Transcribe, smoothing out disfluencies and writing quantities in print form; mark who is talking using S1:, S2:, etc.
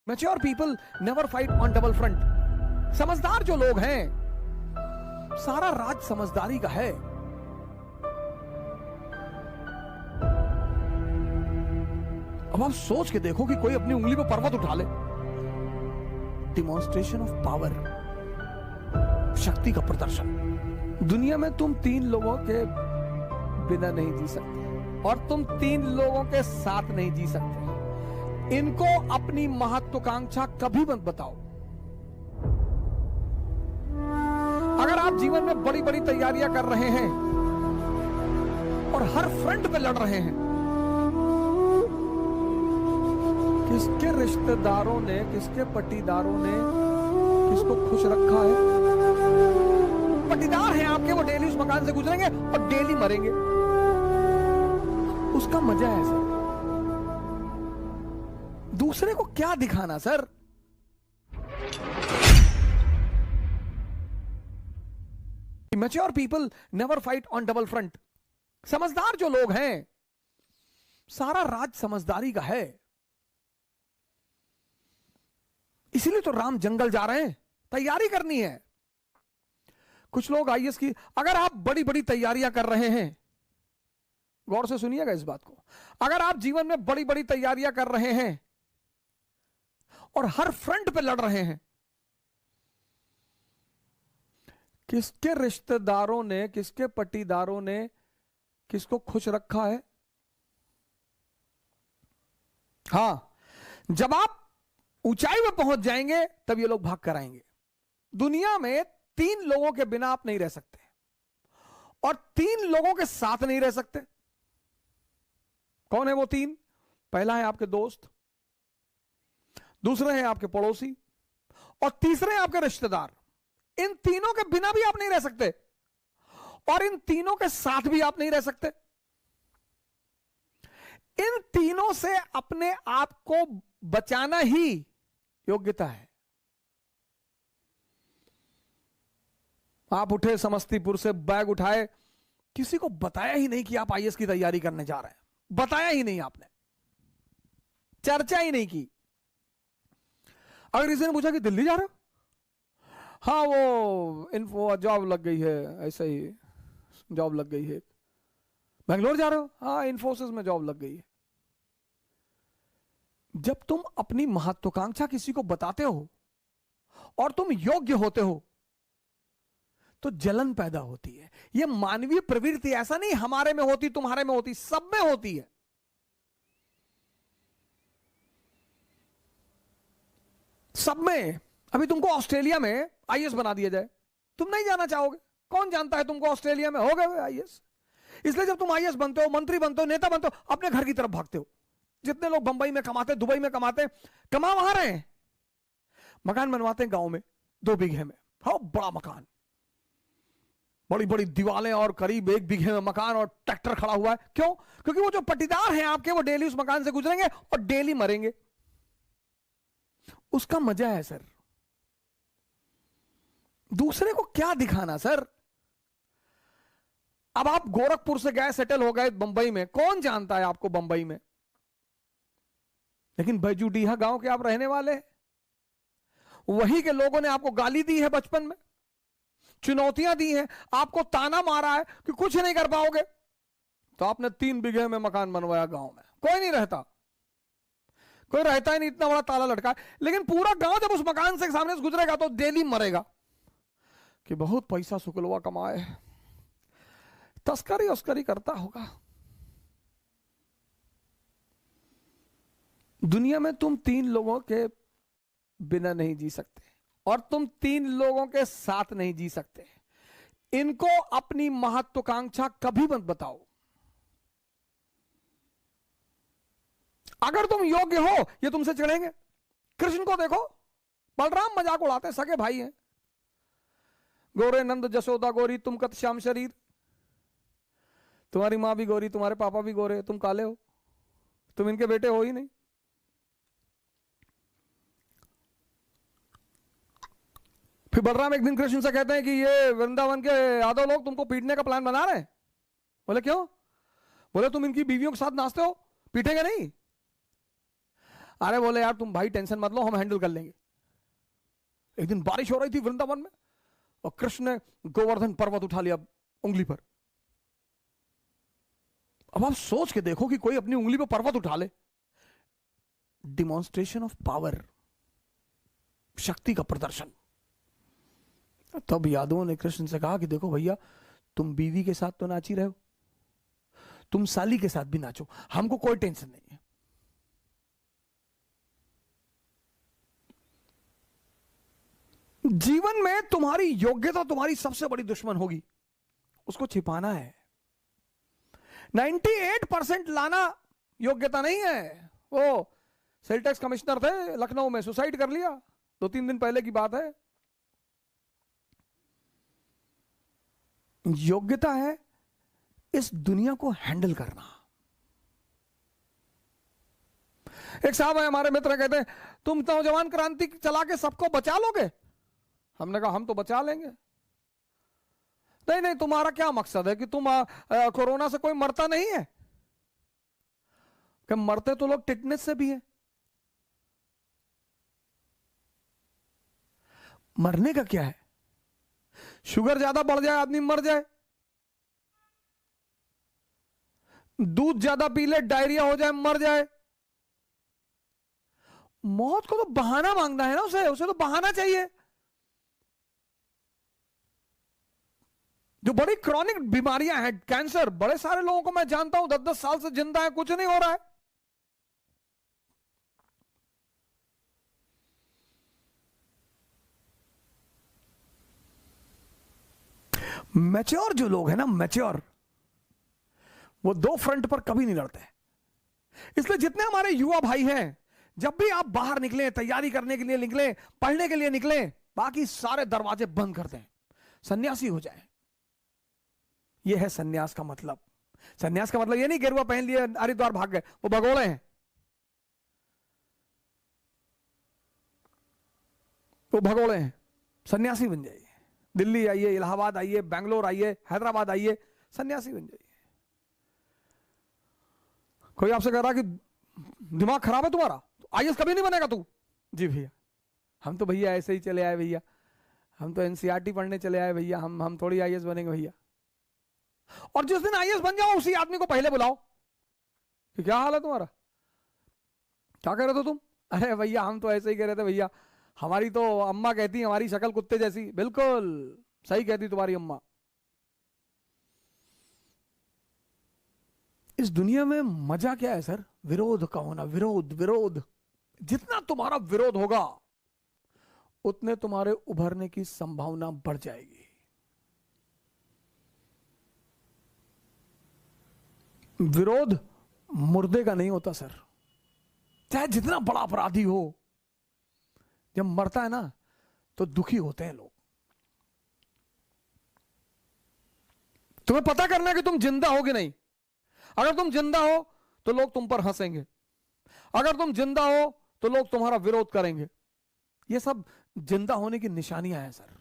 S1: Mature people never fight on double front. समझदार जो लोग हैं, सारा राज समझदारी का है। अब आप सोच के देखो कि कोई अपनी उंगली पर पर्वत उठा ले। डिमॉन्स्ट्रेशन ऑफ पावर, शक्ति का प्रदर्शन। दुनिया में तुम 3 लोगों के बिना नहीं जी सकते और तुम 3 लोगों के साथ नहीं जी सकते। इनको अपनी महत्वाकांक्षा कभी मत बताओ। अगर आप जीवन में बड़ी बड़ी तैयारियां कर रहे हैं और हर फ्रंट पे लड़ रहे हैं, किसके रिश्तेदारों ने, किसके पट्टीदारों ने किसको खुश रखा है? पट्टीदार हैं आपके, वो डेली उस मकान से गुजरेंगे और डेली मरेंगे। उसका मजा है सर। दूसरे को क्या दिखाना sir? Mature people never fight on double front. समझदार जो लोग हैं, सारा राज समझदारी का है। इसीलिए तो राम जंगल जा रहे हैं, तैयारी करनी है। कुछ लोग आईएएस की, अगर आप बड़ी बड़ी तैयारियां कर रहे हैं, गौर से सुनिएगा इस बात को। अगर आप जीवन में बड़ी बड़ी तैयारियां कर रहे हैं और हर फ्रंट पे लड़ रहे हैं, किसके रिश्तेदारों ने, किसके पट्टीदारों ने किसको खुश रखा है? हां, जब आप ऊंचाई में पहुंच जाएंगे तब ये लोग भाग कर आएंगे। दुनिया में 3 लोगों के बिना आप नहीं रह सकते और 3 लोगों के साथ नहीं रह सकते। कौन है वो 3? पहला है आपके दोस्त, दूसरे हैं आपके पड़ोसी और तीसरे हैं आपके रिश्तेदार। इन तीनों के बिना भी आप नहीं रह सकते और इन तीनों के साथ भी आप नहीं रह सकते। इन तीनों से अपने आप को बचाना ही योग्यता है। आप उठे समस्तीपुर से, बैग उठाए, किसी को बताया ही नहीं कि आप आईएएस की तैयारी करने जा रहे हैं। बताया ही नहीं आपने, चर्चा ही नहीं की। अगर किसी ने पूछा कि दिल्ली जा रहे हो? हाँ, वो इन्फो जॉब लग गई है, ऐसा ही जॉब लग गई है। बेंगलोर जा रहे हो? हाँ, इन्फोसिस में जॉब लग गई है। जब तुम अपनी महत्वाकांक्षा किसी को बताते हो और तुम योग्य होते हो तो जलन पैदा होती है। यह मानवीय प्रवृत्ति, ऐसा नहीं हमारे में होती, तुम्हारे में होती, सब में होती है। सब में। अभी तुमको ऑस्ट्रेलिया में आईएएस बना दिया जाए, तुम नहीं जाना चाहोगे। कौन जानता है तुमको ऑस्ट्रेलिया में हो गए आईएएस। इसलिए जब तुम आईएएस बनते हो, मंत्री बनते हो, नेता बनते हो, अपने घर की तरफ भागते हो। जितने लोग बंबई में कमाते, दुबई में कमाते, कमा वहां रहे हैं। मकान बनवाते हैं गांव में 2 बीघे में, हाँ, बड़ा मकान, बड़ी बड़ी दीवारें और करीब 1 बीघे में मकान और ट्रैक्टर खड़ा हुआ है। क्यों? क्योंकि वो जो पट्टीदार हैं आपके, वो डेली उस मकान से गुजरेंगे और डेली मरेंगे। उसका मजा है सर। दूसरे को क्या दिखाना सर? अब आप गोरखपुर से गए, सेटल हो गए बंबई में, कौन जानता है आपको बंबई में? लेकिन बैजूडीहा गांव के आप रहने वाले हैं। वहीं के लोगों ने आपको गाली दी है बचपन में, चुनौतियां दी हैं, आपको ताना मारा है कि कुछ नहीं कर पाओगे, तो आपने 3 बीघे में मकान बनवाया गांव में। कोई नहीं रहता, कोई रहता ही नहीं, इतना बड़ा ताला लटका है। लेकिन पूरा गांव जब उस मकान से सामने से गुजरेगा तो डेली मरेगा कि बहुत पैसा शुक्लवा कमाए, तस्करी उस्करी करता होगा। दुनिया में तुम 3 लोगों के बिना नहीं जी सकते और तुम 3 लोगों के साथ नहीं जी सकते। इनको अपनी महत्वाकांक्षा कभी मत बताओ। अगर तुम योग्य हो, ये तुमसे चिढ़ेंगे। कृष्ण को देखो, बलराम मजाक उड़ाते हैं, सगे भाई हैं। गोरे नंद जसोदा गोरी, तुम कत श्याम शरीर। तुम्हारी मां भी गोरी, तुम्हारे पापा भी गोरे, तुम काले हो, तुम इनके बेटे हो ही नहीं। फिर बलराम एक दिन कृष्ण से कहते हैं कि ये वृंदावन के यादव लोग तुमको पीटने का प्लान बना रहे हैं। बोले क्यों? बोले तुम इनकी बीवियों के साथ नाचते हो, पीटेंगे नहीं? अरे बोले यार तुम भाई टेंशन मत लो, हम हैंडल कर लेंगे। एक दिन बारिश हो रही थी वृंदावन में और कृष्ण ने गोवर्धन पर्वत उठा लिया उंगली पर। अब आप सोच के देखो कि कोई अपनी उंगली पर पर्वत उठा ले। डिमॉन्स्ट्रेशन ऑफ पावर, शक्ति का प्रदर्शन। तब यादवों ने कृष्ण से कहा कि देखो भैया, तुम बीवी के साथ तो नाची रहे हो, तुम साली के साथ भी नाचो, हमको कोई टेंशन नहीं है। जीवन में तुम्हारी योग्यता तुम्हारी सबसे बड़ी दुश्मन होगी, उसको छिपाना है। 98% लाना योग्यता नहीं है। वो सेल टैक्स कमिश्नर थे लखनऊ में, सुसाइड कर लिया, 2-3 दिन पहले की बात है। योग्यता है इस दुनिया को हैंडल करना। एक साहब है हमारे मित्र, कहते हैं तुम नौजवान क्रांति चला के सबको बचा लोगे। हमने कहा हम तो बचा लेंगे। नहीं नहीं, तुम्हारा क्या मकसद है कि तुम कोरोना से कोई मरता नहीं है? कि मरते तो लोग टिटनेस से भी है। मरने का क्या है? शुगर ज्यादा बढ़ जाए आदमी मर जाए, दूध ज्यादा पी ले डायरिया हो जाए मर जाए। मौत को तो बहाना मांगना है ना, उसे तो बहाना चाहिए। जो बड़ी क्रॉनिक बीमारियां हैं, कैंसर, बड़े सारे लोगों को मैं जानता हूं 10-10 साल से जिंदा है, कुछ नहीं हो रहा है। मैच्योर जो लोग हैं ना, मैच्योर, वो दो फ्रंट पर कभी नहीं लड़ते। इसलिए जितने हमारे युवा भाई हैं, जब भी आप बाहर निकलें, तैयारी करने के लिए निकलें, पढ़ने के लिए निकलें, बाकी सारे दरवाजे बंद कर दें, सन्यासी हो जाएं। यह है सन्यास का मतलब। सन्यास का मतलब यह नहीं गेरुआ पहन लिए हरिद्वार भाग गए, वो भगोड़े हैं, वो भगोड़े हैं। सन्यासी बन जाइए, दिल्ली आइए, इलाहाबाद आइए, बेंगलोर आइए, हैदराबाद आइए, सन्यासी बन जाइए। कोई आपसे कह रहा कि दिमाग खराब है तुम्हारा, तो आईएएस कभी नहीं बनेगा तू। जी भैया, हम तो भैया ऐसे ही चले आए भैया, हम तो एनसीईआरटी पढ़ने चले आए भैया, हम थोड़ी आईएएस बनेंगे भैया। और जिस दिन आईएएस बन जाओ उसी आदमी को पहले बुलाओ कि क्या हाल है तुम्हारा, क्या कह रहे थे तुम? अरे भैया हम तो ऐसे ही कह रहे थे भैया, हमारी तो अम्मा कहती हमारी शक्ल कुत्ते जैसी। बिल्कुल सही कहती तुम्हारी अम्मा। इस दुनिया में मजा क्या है सर? विरोध का होना। विरोध विरोध, जितना तुम्हारा विरोध होगा उतने तुम्हारे उभरने की संभावना बढ़ जाएगी। विरोध मुर्दे का नहीं होता सर, चाहे जितना बड़ा अपराधी हो, जब मरता है ना तो दुखी होते हैं लोग। तुम्हें पता करना है कि तुम जिंदा हो कि नहीं। अगर तुम जिंदा हो तो लोग तुम पर हंसेंगे, अगर तुम जिंदा हो तो लोग तुम्हारा विरोध करेंगे। ये सब जिंदा होने की निशानियां हैं सर।